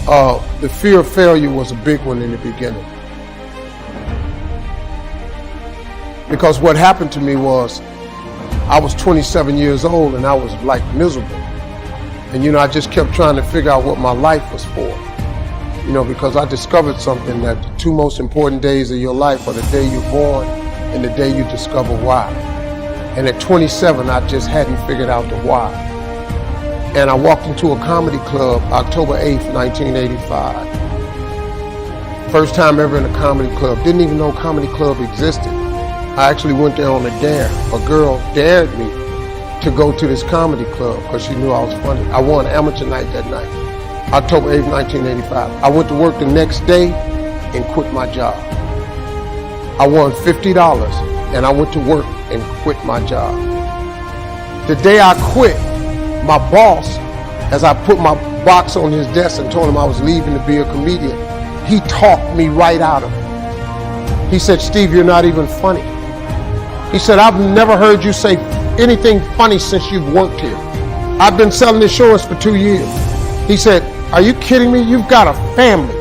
The fear of failure was a big one in the beginning. Because what happened to me was, I was 27 years old and I was like miserable. And I just kept trying to figure out what my life was for. Because I discovered something, that the two most important days of your life are the day you're born and the day you discover why. And at 27, I just hadn't figured out the why. And I walked into a comedy club October 8th, 1985. First time ever in a comedy club. Didn't even know comedy club existed. I actually went there on a dare. A girl dared me to go to this comedy club because she knew I was funny. I won amateur night that night, October 8th, 1985. I went to work the next day and quit my job. I won $50 and I went to work and quit my job. The day I quit, my boss, as I put my box on his desk and told him I was leaving to be a comedian, he talked me right out of it. He said, "Steve, you're not even funny." He said, "I've never heard you say anything funny since you've worked here. I've been selling insurance for 2 years." He said, "Are you kidding me? You've got a family.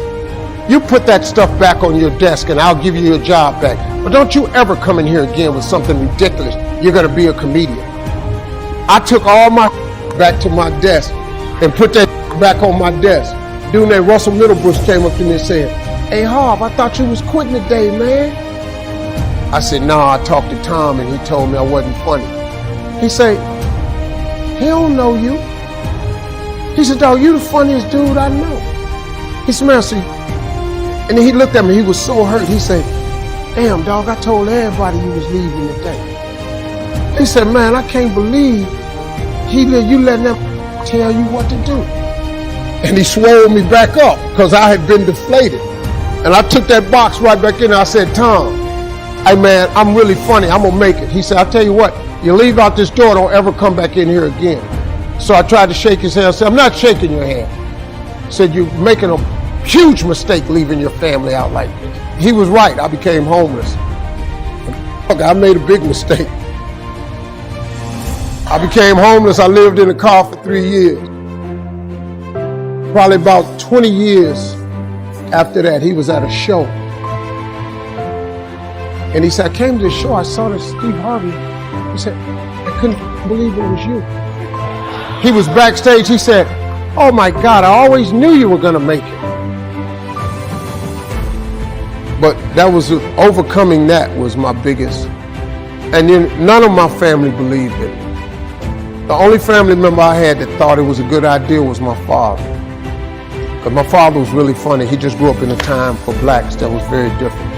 You put that stuff back on your desk and I'll give you your job back. But don't you ever come in here again with something ridiculous. You're going to be a comedian." I took all my back to my desk and put that back on my desk. Dude named Russell Middlebush came up to me and said, "Hey, Harv, I thought you was quitting today, man." I said, "No, I talked to Tom and he told me I wasn't funny." He said, "He don't know you." He said, "Dog, you the funniest dude I know." He said, "Man, see," and then he looked at me, he was so hurt. He said, "Damn, dog, I told everybody you was leaving today." He said, "Man, I can't believe you letting them tell you what to do." And he swole me back up because I had been deflated. And I took that box right back in there. I said, "Tom, hey man, I'm really funny. I'm gonna make it." He said, "I'll tell you what, you leave out this door, don't ever come back in here again." So I tried to shake his hand. I said, "I'm not shaking your hand." He said, "You're making a huge mistake leaving your family out like this." He was right. I became homeless. I made a big mistake. I became homeless. I lived in a car for 3 years. Probably about 20 years after that, he was at a show. And he said, "I came to the show, I saw this Steve Harvey." He said, "I couldn't believe it was you." He was backstage. He said, "Oh my God, I always knew you were going to make it." But that was, overcoming that was my biggest. And then none of my family believed it. The only family member I had that thought it was a good idea was my father. Because my father was really funny. He just grew up in a time for blacks that was very different.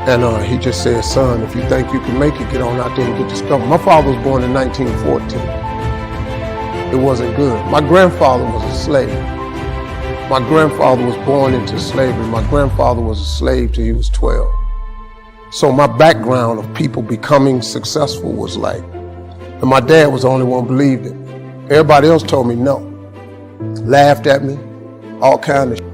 And he just said, "Son, if you think you can make it, get on out there and get discovered." My father was born in 1914. It wasn't good. My grandfather was a slave. My grandfather was born into slavery. My grandfather was a slave till he was 12. So my background of people becoming successful was like, and my dad was the only one who believed it. Everybody else told me no. Laughed at me, all kind of shit.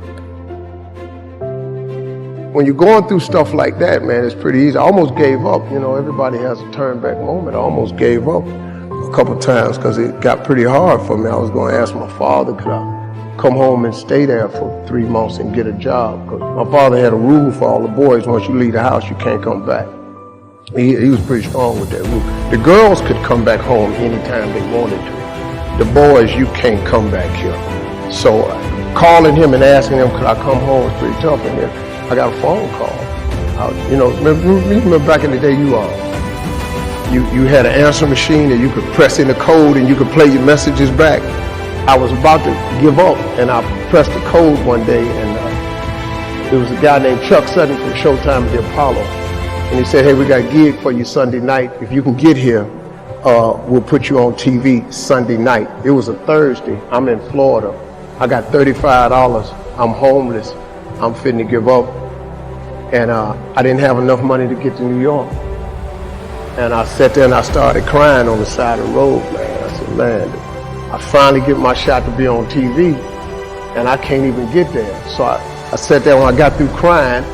When you're going through stuff like that, man, it's pretty easy. I almost gave up. Everybody has a turn back moment. I almost gave up a couple times because it got pretty hard for me. I was going to ask my father, could I come home and stay there for 3 months and get a job? Because my father had a rule for all the boys: once you leave the house, you can't come back. He was pretty strong with that rule. The girls could come back home anytime they wanted to. The boys, you can't come back here. So calling him and asking him, could I come home, was pretty tough. And then I got a phone call. Remember back in the day, you had an answer machine and you could press in the code and you could play your messages back. I was about to give up and I pressed the code one day, and there was a guy named Chuck Sutton from Showtime at the Apollo. And he said, "Hey, we got a gig for you Sunday night. If you can get here, we'll put you on TV Sunday night." It was a Thursday. I'm in Florida. I got $35. I'm homeless. I'm fitting to give up. And I didn't have enough money to get to New York. And I sat there and I started crying on the side of the road, man. I said, "Man, I finally get my shot to be on TV and I can't even get there." So I sat there. When I got through crying,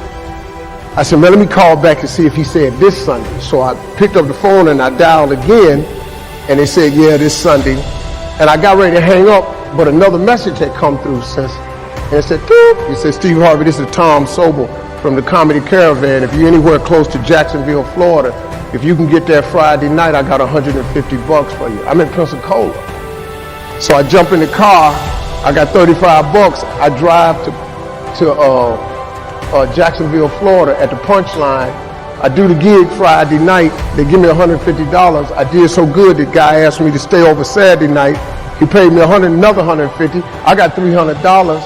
I said, "Man, let me call back and see if he said this Sunday." So I picked up the phone and I dialed again, and they said, "Yeah, this Sunday." And I got ready to hang up, but another message had come through. Since And it said, "Doop." He said, "Steve Harvey, this is Tom Sobel from the Comedy Caravan. If you're anywhere close to Jacksonville, Florida, if you can get there Friday night, I got $150 for you." I'm in Pensacola. So I jump in the car. I got $35. I drive to Jacksonville, Florida at the Punchline. I do the gig Friday night. They give me $150. I did so good, the guy asked me to stay over Saturday night. He paid me another $150. I got $300.